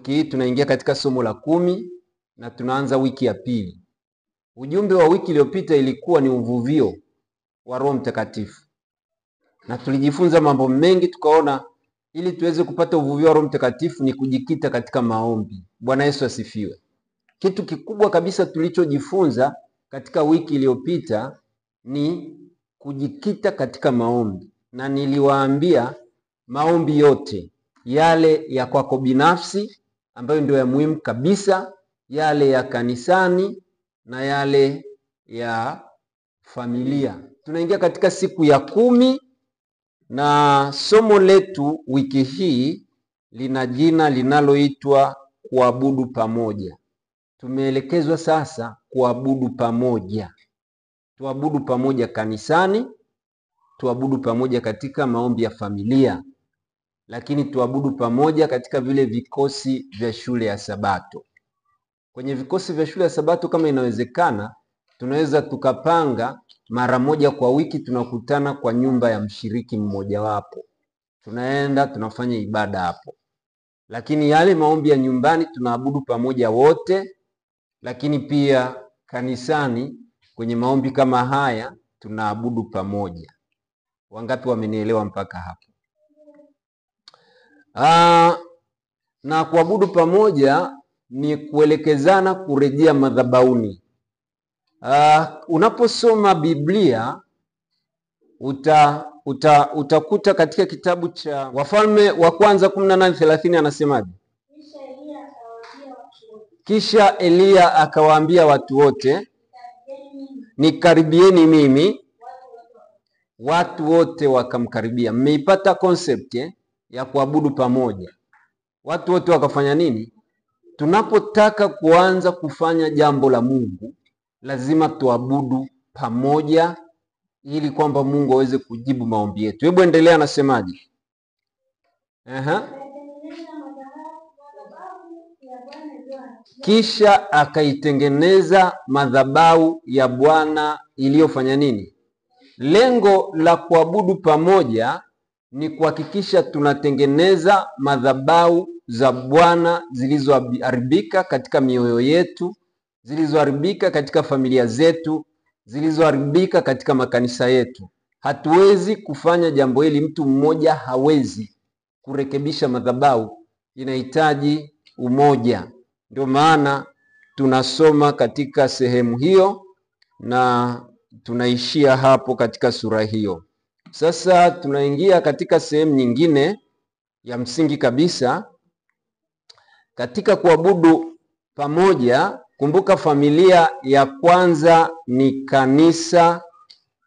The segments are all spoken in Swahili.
Wiki hii tunaingia katika somo la 10 na tunaanza wiki ya pili. Ujumbe wa wiki iliyopita ilikuwa ni uvuvio wa Roho Mtakatifu. Na tulijifunza mambo mengi, tukaona ili tuweze kupata uvuvio wa Roho Mtakatifu ni kujikita katika maombi. Bwana Yesu asifiwe. Kitu kikubwa kabisa tulichojifunza katika wiki iliyopita ni kujikita katika maombi. Na niliwaambia maombi yote, yale ya kwako binafsi ambayo ndio ya muhimu kabisa, yale ya kanisani na yale ya familia. Tunaingia katika siku ya 10 na somo letu wiki hii lina jina linaloitwa kuabudu pamoja. Tumeelekezwa sasa kuabudu pamoja. Tuabudu pamoja kanisani, tuabudu pamoja katika maombi ya familia, lakini tuabudu pamoja katika vile vikosi vya shule ya Sabato. Kwenye vikosi vya shule ya Sabato kama inawezekana, tunaweza tukapanga mara moja kwa wiki tunakutana kwa nyumba ya mshiriki mmoja wapo. Tunaenda tunafanya ibada hapo. Lakini yale maombi ya nyumbani tunaabudu pamoja wote, lakini pia kanisani kwenye maombi kama haya tunaabudu pamoja. Wangapi wamenielewa mpaka hapo? Na kuabudu pamoja ni kuelekezana kurejea madhabahuni. Unaposoma Biblia utakuta katika kitabu cha Wafalme wa kwanza 18:30 anasemaje? Kisha Elia akawaambia watu wote, nikaribieni mimi. Watu wote wakamkaribia. Mmeipata concept ya kuabudu pamoja? Watu wote wakafanya nini? Tunapotaka kuanza kufanya jambo la Mungu, lazima tuabudu pamoja ili kwamba Mungu aweze kujibu maombi yetu. Hebu endelea, anasemaje? Kisha akaitengeneza madhabahu ya Bwana iliyofanya nini? Lengo la kuabudu pamoja ni kuhakikisha tunatengeneza madhabahu za Bwana zilizoharibika katika mioyo yetu, zilizoharibika katika familia zetu, zilizoharibika katika makanisa yetu. Hatuwezi kufanya jambo hili, mtu mmoja hawezi kurekebisha madhabahu, inahitaji umoja. Ndio maana tunasoma katika sehemu hiyo na tunaishia hapo katika sura hiyo. Sasa tunaingia katika sehemu nyingine ya msingi kabisa katika kuabudu pamoja. Kumbuka, familia ya kwanza ni kanisa.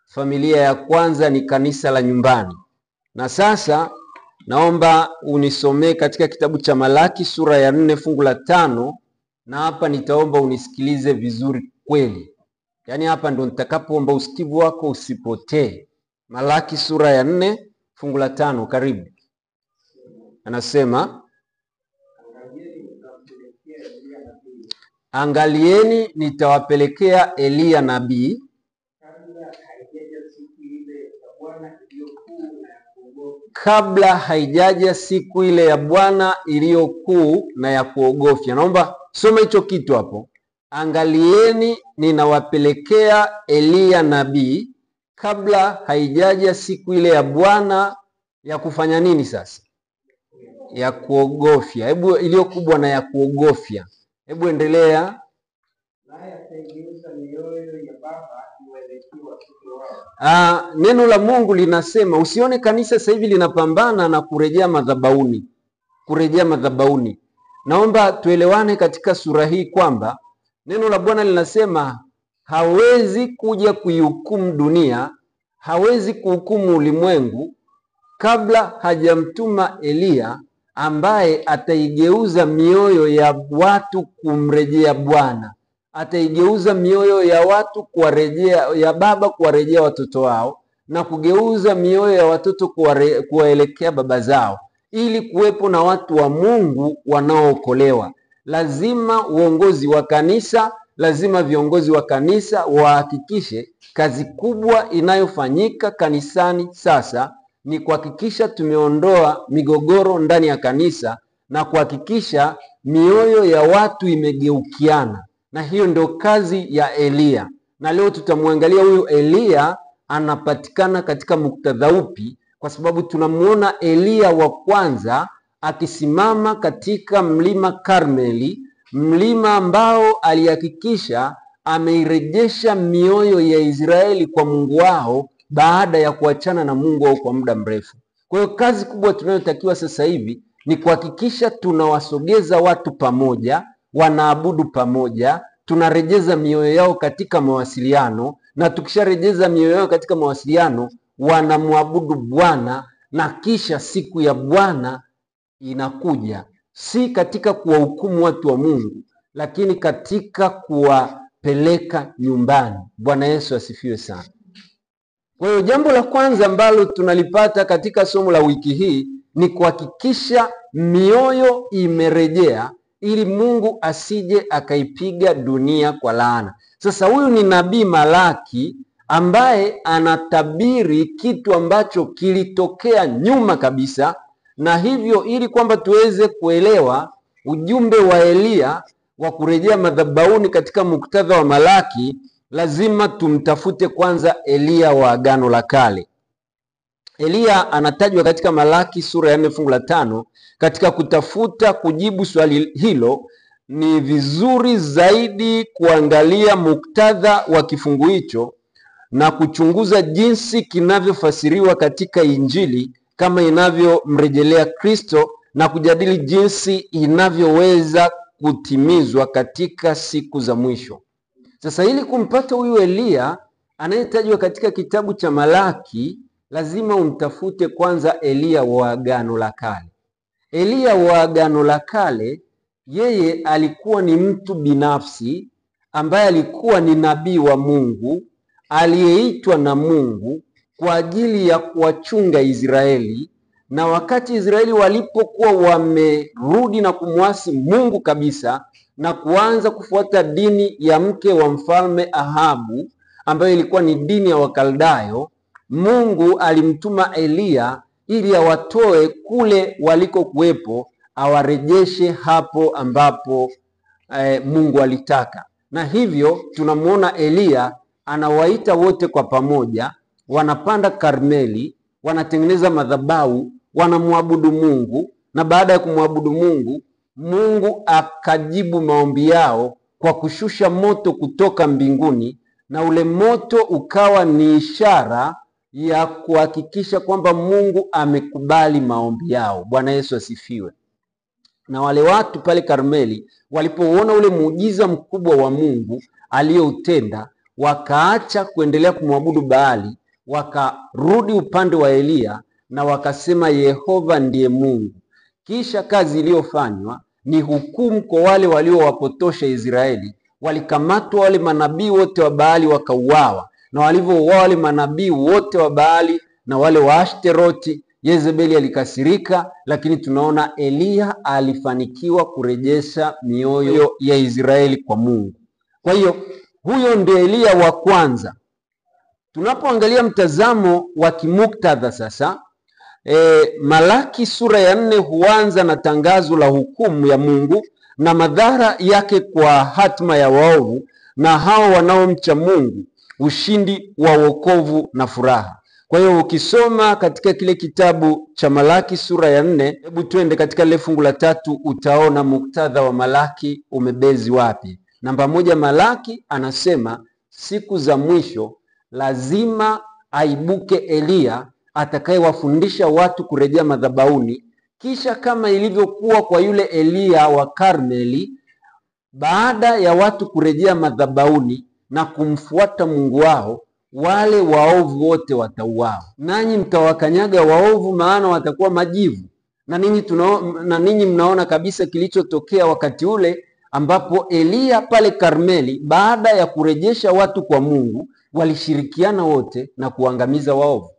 Familia ya kwanza ni kanisa la nyumbani. Na sasa naomba unisomee katika kitabu cha Malaki sura ya 4 fungu la 5, na hapa nitaomba unisikilize vizuri kweli. Yaani hapa ndo nitakapoomba usikivu wako usipotee. Malaki sura ya 4 fungu la 5, karibu. Anasema, angalieni nitawapelekea Elia nabii kabla haijaja siku ile ya Bwana iliyokuu na ya kuogofya. Naomba soma hicho kitu hapo. Angalieni ninawapelekea Elia nabii kabla haijaja siku ile ya Bwana ya kufanya nini sasa? Ya kuogofya. Hebu iliyokubwa na ya kuogofya. Hebu endelea. Neno la Mungu linasema, usione kanisa sasa hivi linapambana na kurejea madhabahuni. Kurejea madhabahuni. Naomba tuelewane katika sura hii kwamba neno la Bwana linasema hawezi kuja kuihukumu dunia, hawezi kuhukumu ulimwengu kabla hajamtuma Elia ambaye ataigeuza mioyo ya watu kumrejea Bwana. Ataigeuza mioyo ya watu kuwarejea, ya baba kuwarejea watoto wao, na kugeuza mioyo ya watoto kuwaelekea baba zao, ili kuwepo na watu wa Mungu wanaookolewa. Lazima uongozi wa kanisa, lazima viongozi wa kanisa wahakikishe kazi kubwa inayofanyika kanisani sasa ni kuhakikisha tumeondoa migogoro ndani ya kanisa na kuhakikisha mioyo ya watu imegeukiana, na hiyo ndio kazi ya Eliya. Na leo tutamwangalia huyu Eliya anapatikana katika muktadha upi, kwa sababu tunamuona Eliya wa kwanza akisimama katika mlima Karmeli, mlima ambao alihakikisha ameirejesha mioyo ya Israeli kwa Mungu wao baada ya kuachana na Mungu wao kwa muda mrefu. Kwa hiyo kazi kubwa tunayotakiwa sasa hivi ni kuhakikisha tunawasogeza watu pamoja, wanaabudu pamoja, tunarejeza mioyo yao katika mawasiliano, na tukisharejeza mioyo yao katika mawasiliano wanamwabudu Bwana, na kisha siku ya Bwana inakuja, si katika kuwahukumu watu wa Mungu, lakini katika kuwapeleka nyumbani. Bwana Yesu asifiwe sana. Kwa hiyo jambo la kwanza ambalo tunalipata katika somo la wiki hii ni kuhakikisha mioyo imerejea, ili Mungu asije akaipiga dunia kwa laana. Sasa huyu ni nabii Malaki ambaye anatabiri kitu ambacho kilitokea nyuma kabisa, na hivyo ili kwamba tuweze kuelewa ujumbe wa Eliya wa kurejea madhabahuni katika muktadha wa Malaki, lazima tumtafute kwanza Eliya wa Agano la Kale. Eliya anatajwa katika Malaki sura ya 4 fungu la 5. Katika kutafuta kujibu swali hilo, ni vizuri zaidi kuangalia muktadha wa kifungu hicho na kuchunguza jinsi kinavyofasiriwa katika Injili kama inavyomrejelea Kristo, na kujadili jinsi inavyoweza kutimizwa katika siku za mwisho. Sasa ili kumpata huyu Eliya anayetajwa katika kitabu cha Malaki, lazima umtafute kwanza Eliya wa Agano la Kale. Eliya wa Agano la Kale, yeye alikuwa ni mtu binafsi ambaye alikuwa ni nabii wa Mungu aliyeitwa na Mungu kwa ajili ya kuwachunga Israeli. Na wakati Israeli walipokuwa wamerudi na kumwasi Mungu kabisa na kuanza kufuata dini ya mke wa mfalme Ahabu ambayo ilikuwa ni dini ya Wakaldayo, Mungu alimtuma Eliya ili awatoe kule waliko kuwepo, awarejeshe hapo ambapo Mungu alitaka. Na hivyo tunamuona Eliya anawaita wote kwa pamoja, wanapanda Karmeli, wanatengeneza madhabahu, wanamwabudu Mungu, na baada ya kumwabudu Mungu, Mungu akajibu maombi yao kwa kushusha moto kutoka mbinguni, na ule moto ukawa ni ishara ya kuhakikisha kwamba Mungu amekubali maombi yao. Bwana Yesu asifiwe. Na wale watu pale Karmeli walipoona ule muujiza mkubwa wa Mungu aliyoutenda, wakaacha kuendelea kumwabudu Baali, wakarudi upande wa Eliya na wakasema Yehova ndiye Mungu. Kisha kazi iliyofanywa ni hukumu kwa wale waliowapotosha Israeli. Walikamatwa wale manabii wote wa Baali wakauawa, na walivyouawa wale manabii wote wa Baali na wale wa Ashteroti, Yezebeli alikasirika, lakini tunaona Eliya alifanikiwa kurejesha mioyo ya Israeli kwa Mungu. Kwa hiyo huyo ndio Eliya wa kwanza. Tunapoangalia mtazamo wa kimuktadha sasa, Malaki sura ya 4 huanza na tangazo la hukumu ya Mungu na madhara yake kwa hatima ya waovu na hao wanaomcha Mungu, ushindi wa wokovu na furaha. Kwa hiyo ukisoma katika kile kitabu cha Malaki sura ya 4, hebu twende katika ile fungu la 3, utaona muktadha wa Malaki umebezi wapi. Namba 1, Malaki anasema siku za mwisho lazima aibuke Eliya atakayewafundisha watu kurejea madhabahuni. Kisha kama ilivyokuwa kwa yule Eliya wa Karmeli, baada ya watu kurejea madhabahuni na kumfuata Mungu wao, wale waovu wote watauawa. Nanyi mtawakanyaga waovu, maana watakuwa majivu. Na ninyi mnaona kabisa kilichotokea wakati ule ambapo Eliya pale Karmeli, baada ya kurejesha watu kwa Mungu, walishirikiana wote na kuangamiza waovu.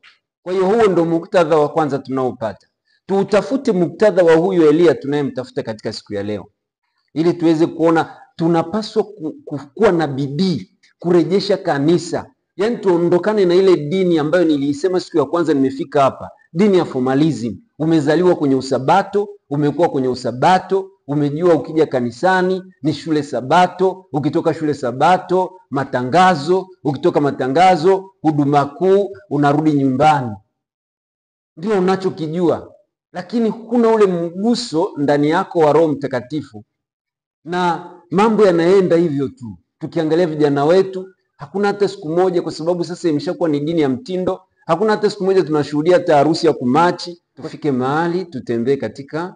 Kwa hiyo huo ndo muktadha wa kwanza tunaopata. Tuutafute muktadha wa huyu Eliya tunayemtafuta katika siku ya leo, ili tuweze kuona tunapaswa kuwa na bidii kurejesha kanisa. Yaani tuondokane na ile dini ambayo niliisema siku ya kwanza nimefika hapa, dini ya formalism. Umezaliwa kwenye usabato, umekuwa kwenye usabato, umejua ukija kanisani ni shule sabato, ukitoka shule sabato matangazo, ukitoka matangazo huduma kuu, unarudi nyumbani. Ndio unachokijua, lakini huna ule mguso ndani yako wa Roho Mtakatifu, na mambo yanaenda hivyo tu. Tukiangalia vijana wetu, hakuna hata siku moja, kwa sababu sasa imeshakuwa ni dini ya mtindo, hakuna hata siku moja tunashuhudia hata harusi ya kumachi. Tufike mahali tutembee katika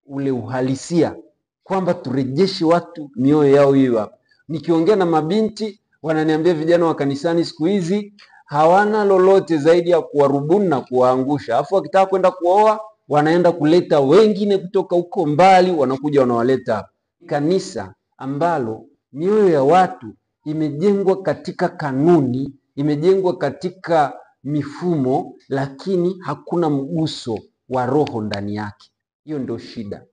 ule uhalisia, kwamba turejeshe watu mioyo yao hiyo hapa. Nikiongea na mabinti wananiambia vijana wa kanisani siku hizi hawana lolote zaidi ya kuwarubuni na kuwaangusha. Alafu wakitaka kwenda kuoa wanaenda kuleta wengine kutoka huko mbali, wanakuja wanawaleta hapa. Kanisa ambalo mioyo ya watu imejengwa katika kanuni, imejengwa katika mifumo, lakini hakuna mguso wa Roho ndani yake. Hiyo ndio shida.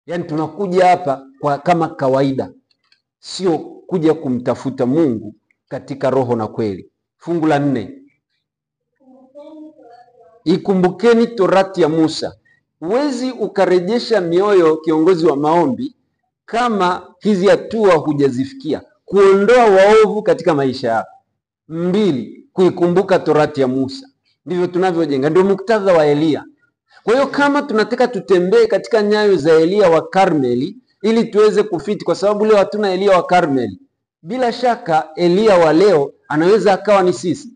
Yaani tunakuja hapa kama kawaida, sio kuja kumtafuta Mungu katika roho na kweli. Fungu la 4. Ikumbukeni torati ya Musa. Huwezi ukarejesha mioyo, kiongozi wa maombi, kama hizi hatua hujazifikia. Kuondoa waovu katika maisha yako. 2, kuikumbuka torati ya Musa. Ndivyo tunavyojenga, ndio muktadha wa Elia. Kwa hiyo kama tunataka tutembee katika nyayo za Elia wa Karmeli ili tuweze kufiti, kwa sababu leo hatuna Elia wa Karmeli. Bila shaka Elia wa leo anaweza akawa ni sisi,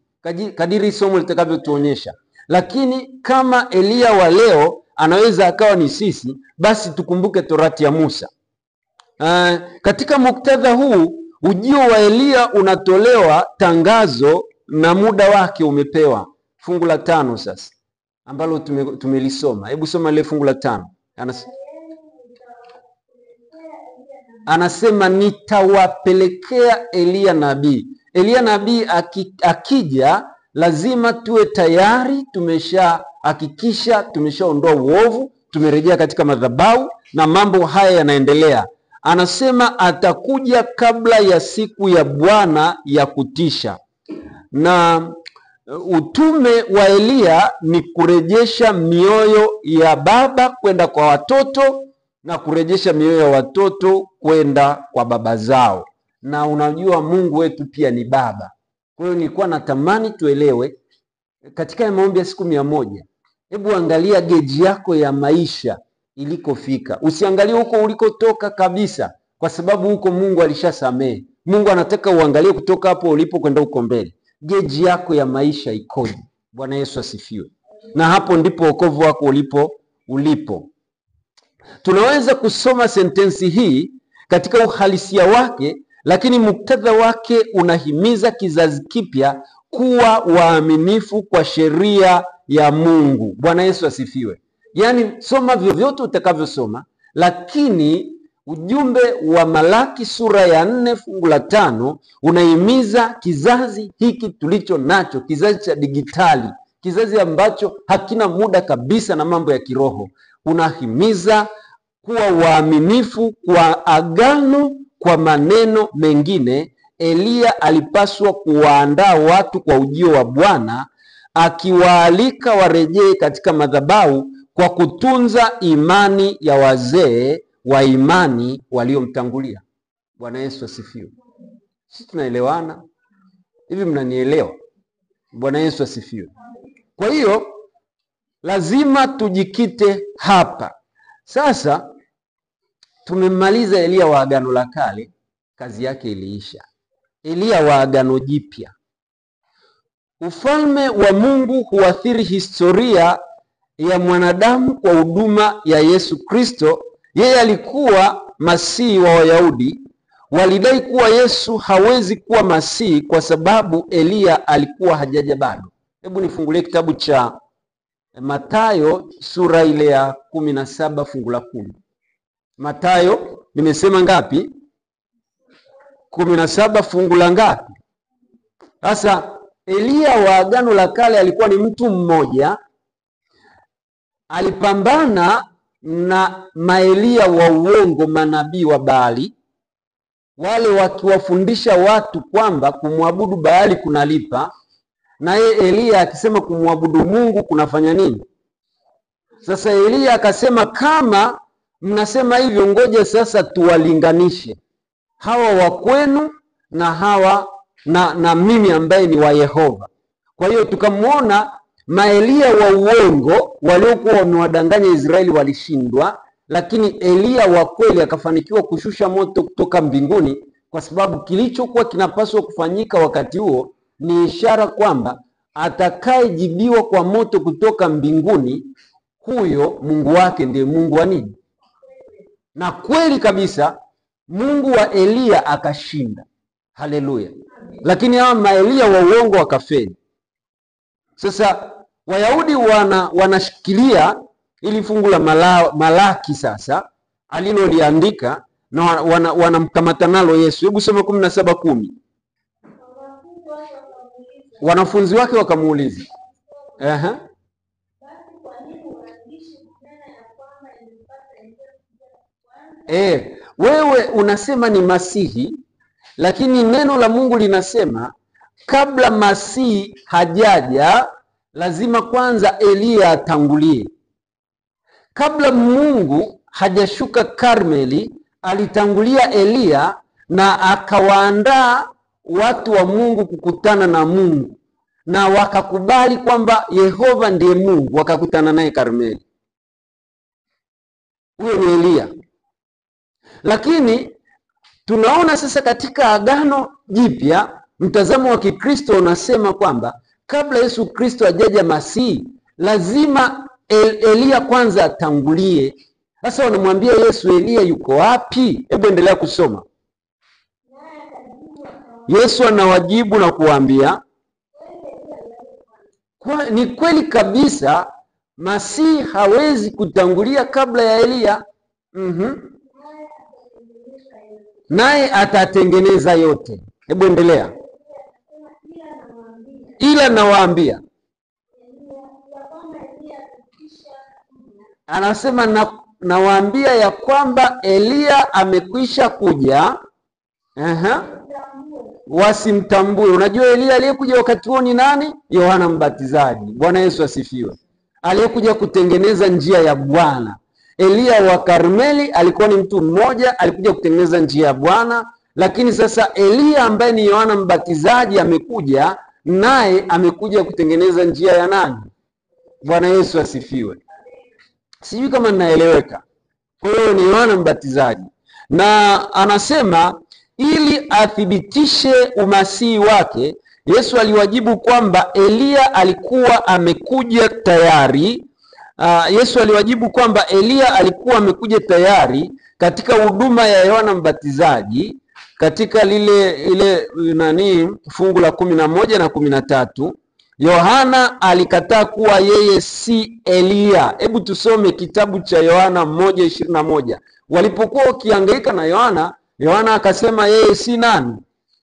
kadiri somo litakavyotuonyesha. Lakini kama Elia wa leo anaweza akawa ni sisi, basi tukumbuke torati ya Musa. Katika muktadha huu, ujio wa Elia unatolewa tangazo na muda wake umepewa. Fungu la 5 sasa, ambalo tumelisoma. Hebu soma ile fungu la 5. Anasema nitawapelekea Elia nabii. Elia nabii akija, lazima tuwe tayari, tumeshahakikisha tumeshaondoa uovu, tumerejea katika madhabahu na mambo haya yanaendelea. Anasema atakuja kabla ya siku ya Bwana ya kutisha. Na utume wa Elia ni kurejesha mioyo ya baba kwenda kwa watoto na kurejesha mioyo ya watoto kwenda kwa baba zao. Na unajua Mungu wetu pia ni baba. Kwa hiyo nilikuwa natamani tuelewe katika maombi ya siku 100. Hebu angalia geji yako ya maisha ilikofika. Usiangalie huko ulikotoka kabisa, kwa sababu huko Mungu alishasamehe. Mungu anataka uangalie kutoka hapo ulipo kwenda huko mbele. Geji yako ya maisha ikoje? Bwana Yesu asifiwe. Na hapo ndipo wokovu wako ulipo. Tunaweza kusoma sentensi hii katika uhalisia wake, lakini muktadha wake unahimiza kizazi kipya kuwa waaminifu kwa sheria ya Mungu. Bwana Yesu asifiwe. Yaani soma vyovyote utakavyosoma, lakini ujumbe wa Malaki sura ya 4 fungu la 5 unahimiza kizazi hiki tulicho nacho, kizazi cha digitali, kizazi ambacho hakina muda kabisa na mambo ya kiroho. Unahimiza kuwa waaminifu kwa agano. Kwa maneno mengine, Elia alipaswa kuwaandaa watu kwa ujio wa Bwana, akiwaalika warejee katika madhabahu kwa kutunza imani ya wazee wa imani waliomtangulia. Bwana Yesu asifiwe. Sisi tunaelewana? Hivi mnanielewa? Bwana Yesu asifiwe. Kwa hiyo lazima tujikite hapa. Sasa tumemaliza Elia wa Agano la Kale, kazi yake iliisha. Elia wa Agano Jipya. Ufalme wa Mungu huathiri historia ya mwanadamu kwa huduma ya Yesu Kristo. Yeye alikuwa Masihi wa Wayahudi. Walidai kuwa Yesu hawezi kuwa Masihi kwa sababu Elia alikuwa hajaja bado. Hebu nifungulie kitabu cha Mathayo sura ile ya 17 fungu la 10. Mathayo nimesema ngapi? 17 fungu la ngapi? Sasa Elia wa Agano la Kale alikuwa ni mtu mmoja, alipambana na maelia wa uongo, manabii wa Baali, wale wakiwafundisha watu kwamba kumwabudu Baali kunalipa, naye Eliya akisema kumwabudu Mungu kunafanya nini? Sasa Eliya akasema, kama mnasema hivyo, ngoja sasa tuwalinganishe hawa wa kwenu na hawa na mimi ambaye ni wa Yehova. Kwa hiyo tukamwona Maelia wa uongo waliokuwa wamewadanganya Israeli walishindwa, lakini Eliya wa kweli akafanikiwa kushusha moto kutoka mbinguni, kwa sababu kilichokuwa kinapaswa kufanyika wakati huo ni ishara kwamba atakayejibiwa kwa moto kutoka mbinguni, huyo Mungu wake ndiye Mungu wa nini? Na kweli kabisa Mungu wa Eliya akashinda. Haleluya. Lakini hawa Maelia wa uongo wakafeli. Sasa Wayahudi wanashikilia ili fungu la Malaki sasa aliloliandika, na wanamkamata nalo Yesu. Hebu soma 17:10. Wanafunzi wake wakamuuliza, wewe unasema ni Masihi, lakini neno la Mungu linasema kabla Masihi hajaja lazima kwanza Eliya atangulie. Kabla Mungu hajashuka Karmeli, alitangulia Eliya na akawaandaa watu wa Mungu kukutana na Mungu, na wakakubali kwamba Yehova ndiye Mungu, wakakutana naye Karmeli. Huyo ni Eliya. Lakini tunaona sasa katika Agano Jipya mtazamo wa Kikristo unasema kwamba kabla Yesu Kristo ajaja Masihi lazima Eliya kwanza atangulie. Sasa wanamwambia Yesu, Eliya yuko wapi? Hebu endelea kusoma. Yesu anawajibu na kuambia, ni kweli kabisa Masihi hawezi kutangulia kabla ya Eliya. Naye atatengeneza yote. Hebu endelea. Ila nawaambia, anasema nawaambia ya kwamba Eliya amekwisha kuja, wasimtambue. Unajua Eliya aliyekuja wakati huo ni nani? Yohana Mbatizaji. Bwana Yesu asifiwe. Aliyekuja kutengeneza njia ya Bwana. Eliya wa Karmeli alikuwa ni mtu mmoja, alikuja kutengeneza njia ya Bwana, lakini sasa Eliya ambaye ni Yohana Mbatizaji amekuja, naye amekuja kutengeneza njia ya nani? Bwana Yesu asifiwe. Sijui kama ninaeleweka. Kwa hiyo ni Yohana Mbatizaji, na anasema ili athibitishe umasihi wake, Yesu aliwajibu kwamba Eliya alikuwa amekuja tayari. Yesu aliwajibu kwamba Eliya alikuwa amekuja tayari katika huduma ya Yohana Mbatizaji, katika ile fungu la 11 na 13. Yohana alikataa kuwa yeye si Eliya. Hebu tusome kitabu cha Yohana 1:21. Walipokuwa wakihangaika na Yohana akasema yeye si nani?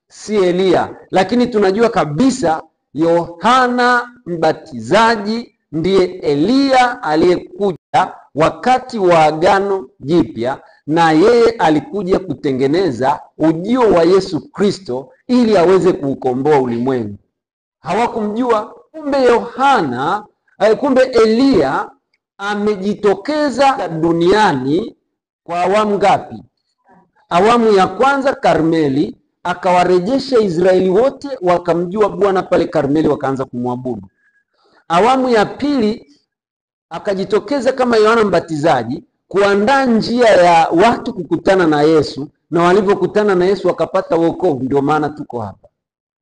Si Eliya. Lakini tunajua kabisa Yohana Mbatizaji ndiye Eliya aliyekuja wakati wa Agano Jipya, na yeye alikuja kutengeneza ujio wa Yesu Kristo ili aweze kuukomboa ulimwengu. Hawakumjua. Kumbe Eliya amejitokeza duniani kwa awamu ngapi? Awamu ya kwanza Karmeli, akawarejesha Israeli wote wakamjua Bwana pale Karmeli, wakaanza kumwabudu. Awamu ya pili akajitokeza kama Yohana Mbatizaji kuandaa njia ya watu kukutana na Yesu, na walipokutana na Yesu wakapata wokovu. Ndio maana tuko hapa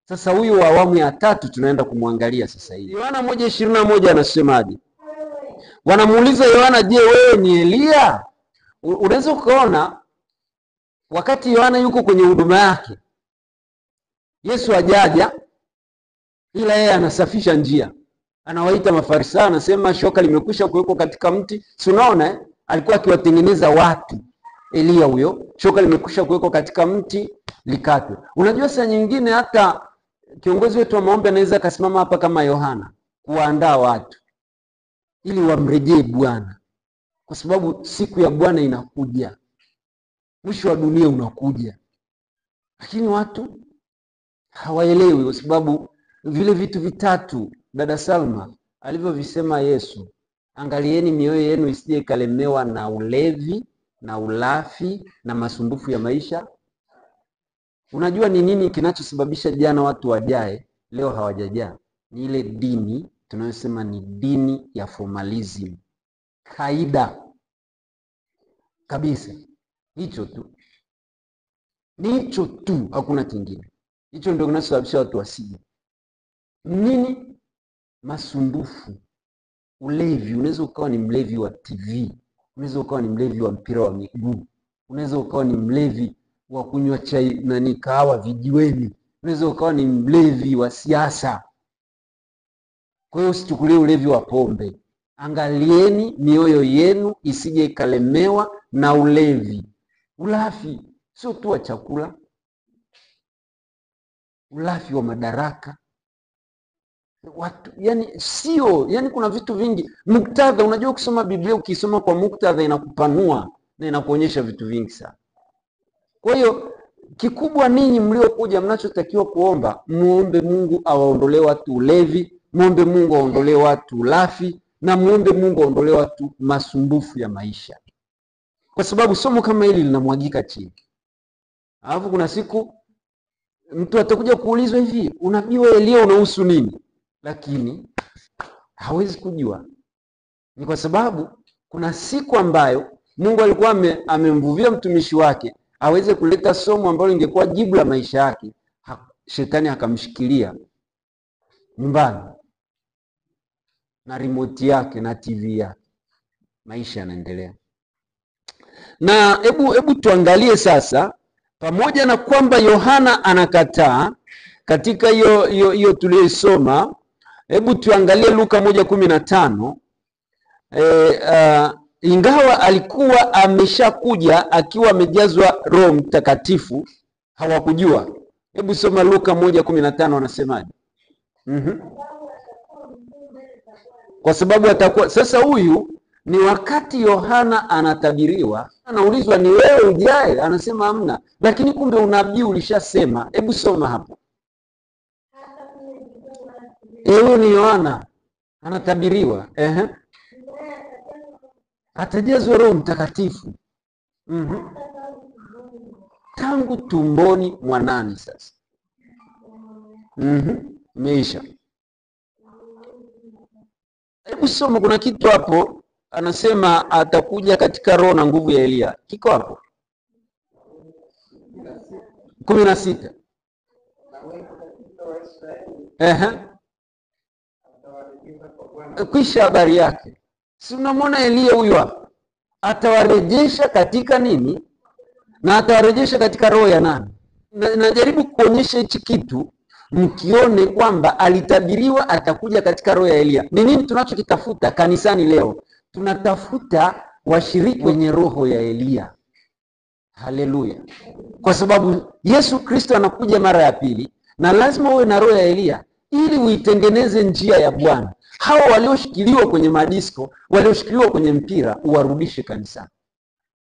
sasa. Huyu wa awamu ya tatu tunaenda kumwangalia sasa hivi. Yohana 1:21 anasemaje? Wanamuuliza Yohana, je, wewe ni Eliya? Unaweza ukaona wakati Yohana yuko kwenye huduma yake, Yesu hajaja, ila yeye anasafisha njia. Anawaita Mafarisayo, anasema shoka limekwisha kuwekwa katika mti. Si unaona alikuwa akiwatengeneza watu. Eliya huyo, shoka limekwisha kuwekwa katika mti, likatwe. Unajua saa nyingine hata kiongozi wetu wa maombi anaweza akasimama hapa kama Yohana kuandaa watu ili wamrejee Bwana, kwa sababu siku ya Bwana inakuja, mwisho wa dunia unakuja. Lakini watu hawaelewi, kwa sababu vile vitu vitatu dada Salma alivyovisema Yesu, angalieni mioyo yenu isije ikalemewa na ulevi na ulafi na masumbufu ya maisha. Unajua ni nini kinachosababisha jana watu wajae leo hawajajaa? Ni ile dini tunayosema ni dini ya formalism, kaida kabisa. Hicho tu, ni hicho tu, hakuna kingine. Hicho ndio kinachosababisha watu wasije. Nini? Masumbufu, ulevi. Unaweza ukawa ni mlevi wa TV, unaweza ukawa ni mlevi wa mpira wa miguu, unaweza ukawa ni mlevi wa kunywa chai na kahawa vijiweni, unaweza ukawa ni mlevi wa siasa. Kwa hiyo usichukulie ulevi wa pombe. Angalieni mioyo yenu isije ikalemewa na ulevi. Ulafi sio tu wa chakula, ulafi wa madaraka watu, yani sio, yani kuna vitu vingi. Muktadha, unajua kusoma Biblia ukisoma kwa muktadha inakupanua na inakuonyesha vitu vingi sana. Kwa hiyo kikubwa ninyi mliokuja, mnachotakiwa kuomba, muombe Mungu awaondolee watu ulevi, muombe Mungu aondolee watu ulafi, na muombe Mungu aondolee watu masumbufu ya maisha. Kwa sababu somo kama hili linamwagika chini. Alafu kuna siku mtu atakuja kuulizwa hivi, unabii wa Elia unahusu nini? Lakini hawezi kujua. Ni kwa sababu kuna siku ambayo Mungu alikuwa amemvuvia mtumishi wake aweze kuleta somo ambalo lingekuwa jibu la maisha yake. Shetani akamshikilia nyumbani na remote yake na TV yake. Maisha yanaendelea. Na hebu tuangalie sasa, pamoja na kwamba Yohana anakataa katika hiyo tuliyosoma, hebu tuangalie Luka 1:15. Ingawa alikuwa ameshakuja akiwa amejazwa Roho Mtakatifu, hawakujua. Hebu soma Luka 1:15, anasemaje? Kwa sababu atakuwa sasa, huyu ni wakati Yohana anatabiriwa, anaulizwa ni wewe ujae, anasema hamna, lakini kumbe unabii ulishasema. Hebu soma hapo. Huyu ni Yohana anatabiriwa, atajazwa Roho Mtakatifu tangu tumboni mwa nani? Sasa meisha. Hebu soma, kuna kitu hapo anasema atakuja katika roho na nguvu ya Elia. Kiko hapo 16. Kisha habari yake, si unamwona Elia huyu hapa, atawarejesha katika nini? Na atawarejesha katika roho ya nani? Najaribu kuonyesha hichi kitu mkione kwamba alitabiriwa atakuja katika roho ya Elia. Ni nini tunachokitafuta kanisani leo? Tunatafuta washiriki wenye roho ya Elia. Haleluya. Kwa sababu Yesu Kristo anakuja mara ya pili, na lazima uwe na roho ya Elia ili uitengeneze njia ya Bwana. Hao walioshikiliwa kwenye madisko, walioshikiliwa kwenye mpira, uwarudishe kanisani.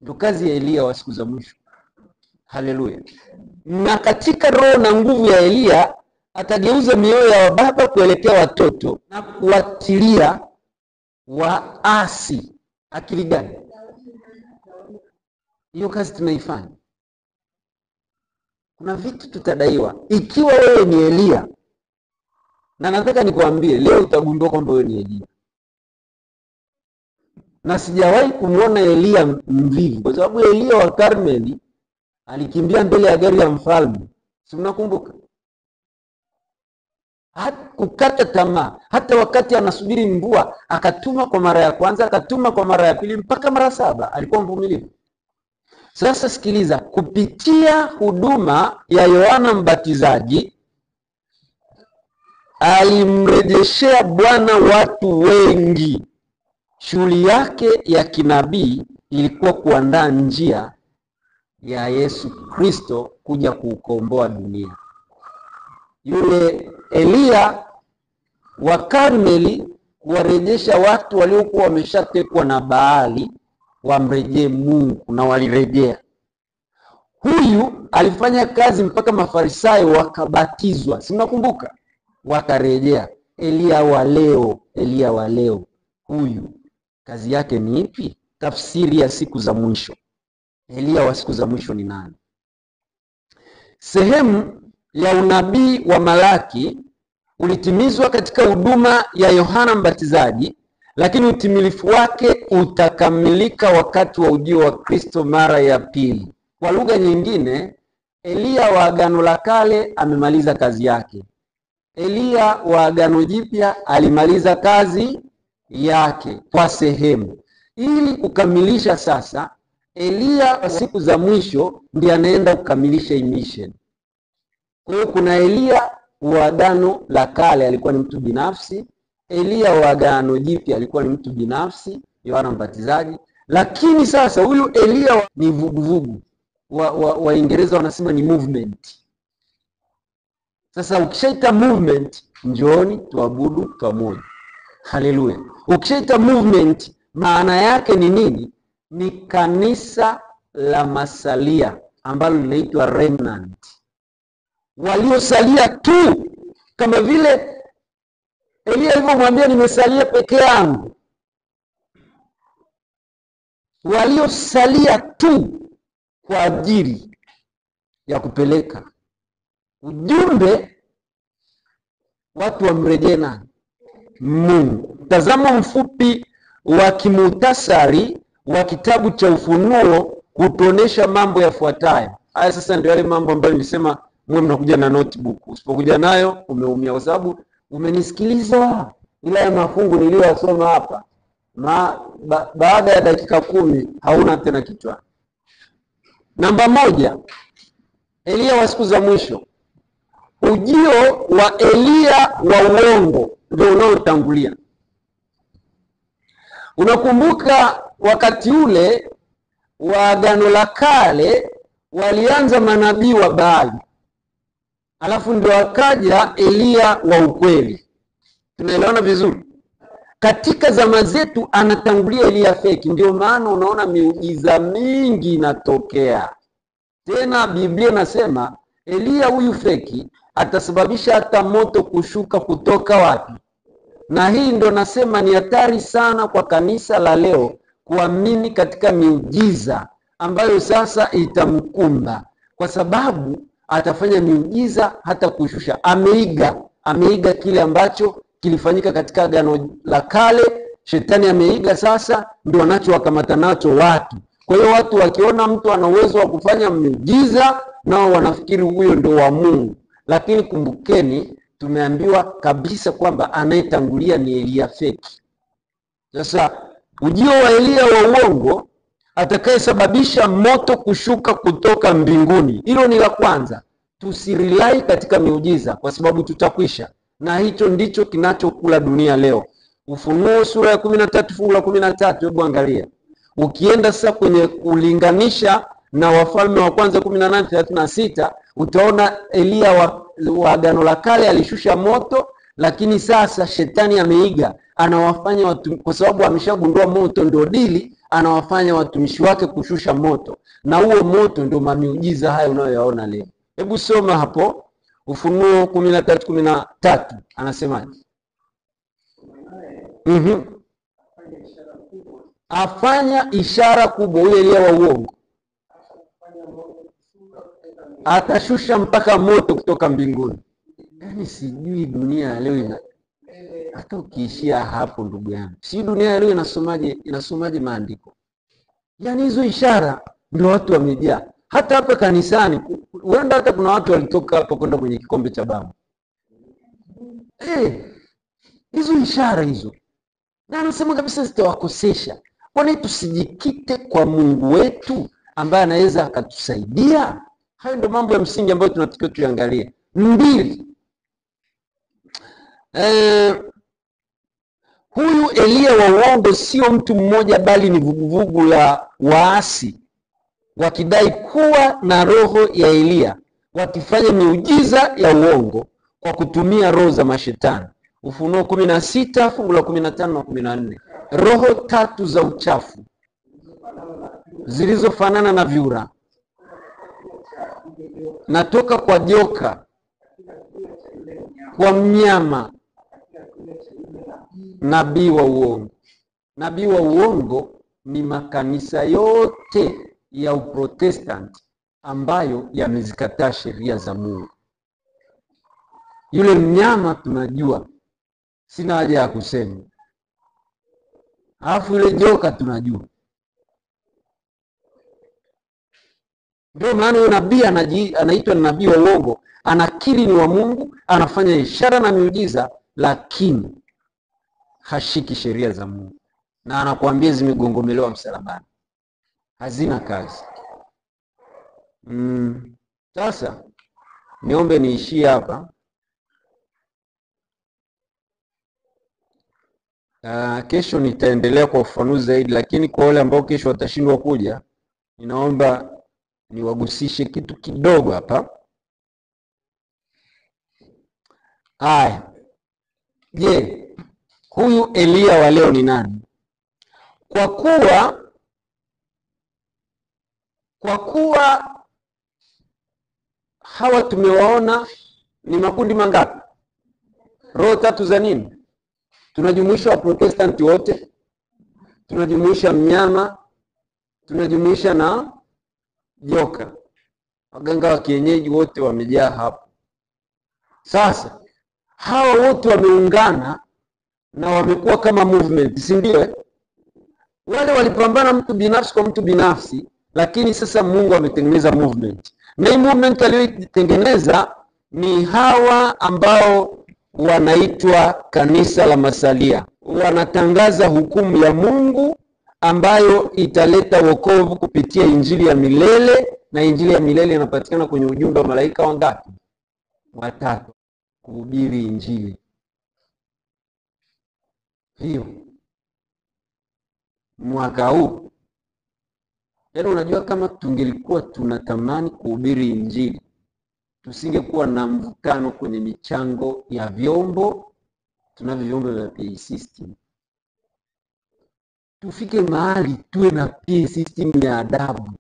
Ndio kazi ya Elia wa siku za mwisho. Haleluya. Na katika roho na nguvu ya Elia atageuza mioyo ya wababa kuelekea watoto na kuwatilia waasi akili gani? Hiyo kazi tunaifanya. Kuna vitu tutadaiwa. Ikiwa wewe ni Elia, na nataka nikwambie leo utagundua kwamba wewe ni Elia. Na sijawahi kumuona Elia mvivu, kwa sababu Elia wa Karmeli alikimbia mbele ya gari ya mfalme. Si mnakumbuka? Kukata tamaa. Hata wakati anasubiri mvua, akatuma kwa mara ya kwanza, akatuma kwa mara ya pili, mpaka mara 7. Alikuwa mvumilivu. Sasa sikiliza, kupitia huduma ya Yohana Mbatizaji alimrejeshea Bwana watu wengi. Shughuli yake ya kinabii ilikuwa kuandaa njia ya Yesu Kristo kuja kuukomboa dunia. Yule Elia wa Karmeli kuwarejesha watu waliokuwa wameshatekwa na Baali wamrejee Mungu, na walirejea. Huyu alifanya kazi mpaka Mafarisayo wakabatizwa. Si mnakumbuka? wakarejea. Eliya wa leo huyu kazi yake ni ipi? Tafsiri ya siku za mwisho. Eliya wa siku za mwisho ni nani? Sehemu ya unabii wa Malaki ulitimizwa katika huduma ya Yohana Mbatizaji, lakini utimilifu wake utakamilika wakati wa ujio wa Kristo mara ya pili. Kwa lugha nyingine, Eliya wa Agano la Kale amemaliza kazi yake. Eliya wa Agano Jipya alimaliza kazi yake kwa sehemu. Ili kukamilisha sasa, Eliya wa siku za mwisho ndiye anaenda kukamilisha mission. Kwa hiyo kuna Eliya wa Agano la Kale alikuwa ni mtu binafsi, Eliya wa Agano Jipya alikuwa ni mtu binafsi, Yohana Mbatizaji, lakini sasa huyu Eliya ni vuguvugu. Waingereza wanasema ni movement. Sasa ukishaita movement, njooni tuabudu pamoja. Haleluya. Ukishaita movement, maana yake ni nini? Ni kanisa la masalia ambalo linaitwa remnant. Waliosalia tu, kama vile Eliya alivyomwambia nimesalia peke yangu. Waliosalia tu kwa ajili ya kupeleka ujumbe, watu wamrejee nani? Mungu. Mtazamo mfupi wa kimuhtasari wa kitabu cha Ufunuo kutuonesha mambo yafuatayo. Haya sasa ndio yale mambo ambayo nilisema mwe mnakuja na notebook. Usipokuja nayo umeumia, kwa sababu umenisikiliza ila ya mafungu niliyosoma hapa. Baada ya dakika 10 hauna tena kichwa. Namba 1, Eliya wa siku za mwisho. Ujio wa Eliya wa uongo ndio unaotangulia. Unakumbuka wakati ule wa Agano la Kale walianza manabii wa Baali, alafu ndio akaja Eliya wa ukweli. Tunaelewana vizuri? Katika zama zetu anatangulia Eliya feki, ndio maana unaona miujiza mingi inatokea. Tena Biblia nasema Eliya huyu feki atasababisha hata moto kushuka kutoka wapi? Na hii ndo nasema ni hatari sana kwa kanisa la leo kuamini katika miujiza ambayo sasa itamkumba, kwa sababu atafanya miujiza hata kushusha. Ameiga kile ambacho kilifanyika katika Agano la Kale. Shetani ameiga sasa, ndio anachowakamata nacho watu. Kwa hiyo watu wakiona mtu ana uwezo wa kufanya miujiza, nao wanafikiri huyo ndio wa Mungu. Lakini kumbukeni, tumeambiwa kabisa kwamba anayetangulia ni Eliya feki. Sasa ujio wa Eliya wa uongo atakayesababisha moto kushuka kutoka mbinguni, hilo ni la kwanza. Tusirilai katika miujiza kwa sababu tutakwisha, na hicho ndicho kinachokula dunia leo. Ufunuo sura ya 13 fungu la 13, hebu angalia. Ukienda sasa kwenye kulinganisha na Wafalme wa kwanza 18:36, utaona Eliya wa Agano la Kale alishusha moto, lakini sasa shetani ameiga, anawafanya watu, kwa sababu ameshagundua moto ndio dili, anawafanya watumishi wake kushusha moto, na huo moto ndio mamiujiza haya unayoyaona leo. Hebu soma hapo Ufunuo 13:13, anasemaje? Afanya ishara kubwa. Huyo Eliya wa uongo atashusha mpaka moto kutoka mbinguni. Yaani sijui dunia leo hata ukiishia hapo ndugu yangu, si dunia leo inasomaje maandiko? Yaani hizo ishara ndio watu wamejaa. Hata hapa kanisani huenda hata kuna watu walitoka hapo kwenda kwenye kikombe cha babu. Hizo ishara hizo, na anasema kabisa zitawakosesha. Kwani tusijikite kwa Mungu wetu ambaye anaweza akatusaidia? Hayo ndio mambo ya msingi ambayo tunatakiwa tuangalie. 2, huyu Eliya wa uongo sio mtu mmoja, bali ni vuguvugu la waasi wakidai kuwa na roho ya Eliya, wakifanya miujiza ya uongo kwa kutumia roho za mashetani. Ufunuo 16 fungu la 15 na 14. Roho 3 za uchafu zilizofanana na vyura natoka kwa joka kwa mnyama, nabii wa uongo. Nabii wa uongo ni makanisa yote ya Uprotestanti ambayo yamezikataa sheria za Mungu. Yule mnyama tunajua, sina haja ya kusema. Alafu yule joka tunajua. Ndio maana yule nabii anaitwa nabii wa uongo, anakiri ni wa Mungu, anafanya ishara na miujiza, lakini hashiki sheria za Mungu, na anakuambia zimegongomelewa msalabani, hazina kazi. Sasa niombe niishie hapa. Kesho nitaendelea kwa ufafanuzi zaidi, lakini kwa wale ambao kesho watashindwa kuja, ninaomba niwagusishe kitu kidogo hapa. Haya, je, huyu Elia wa leo ni nani? Kwa kuwa hawa tumewaona ni makundi mangapi? Roho tatu za nini? Tunajumuisha Waprotestanti wote, tunajumuisha mnyama, tunajumuisha na joka. Waganga wa kienyeji wote wamejaa hapo. Sasa hawa wote wameungana na wamekuwa kama movement, si ndio? Wale walipambana mtu binafsi kwa mtu binafsi, lakini sasa Mungu ametengeneza movement. Na hii movement aliyotengeneza ni hawa ambao wanaitwa kanisa la masalia. Wanatangaza hukumu ya Mungu ambayo italeta wokovu kupitia injili ya milele, na injili ya milele inapatikana kwenye ujumbe wa malaika wangapi? Watatu. Kuhubiri injili hiyo mwaka huu. Yaani unajua, kama tungelikuwa tunatamani kuhubiri injili, tusingekuwa na mvutano kwenye michango ya vyombo. Tunavyo vyombo vya PA system. Tufike mahali tuwe na PA system ya adabu.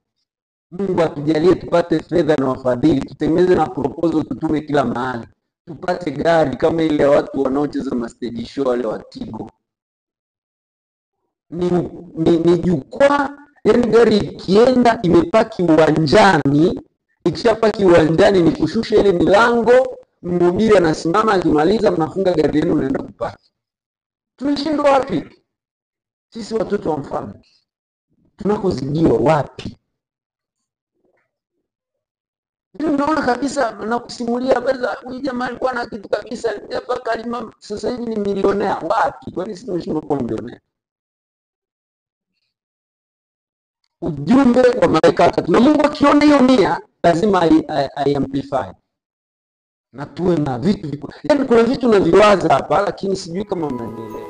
Mungu atujalie tupate fedha na wafadhili, tutengeneze na proposal, tutume kila mahali. Tupate gari kama ile ya watu wanaocheza mastage show wale wa Tigo. Ni jukwaa, yani gari ikienda imepaki uwanjani, ikishapaki uwanjani ni kushusha ile milango, mhubiri anasimama, akimaliza mnafunga gari lenu unaenda kupaki. Tumeshindwa wapi? Sisi watoto wa mfalme tunakozidiwa wapi? Unaona kabisa, nakusimulia beza, huyu jamaa alikuwa na kitu kabisa, mpaka alima sasa hivi ni milionea. Wapi? Kwani sisi tumeshindwa kuwa milionea? Ujumbe wa malaika watatu, na Mungu akiona hiyo nia lazima amplify. Na tuwe na vitu, yaani kuna vitu naviwaza hapa lakini sijui kama mnaelewa.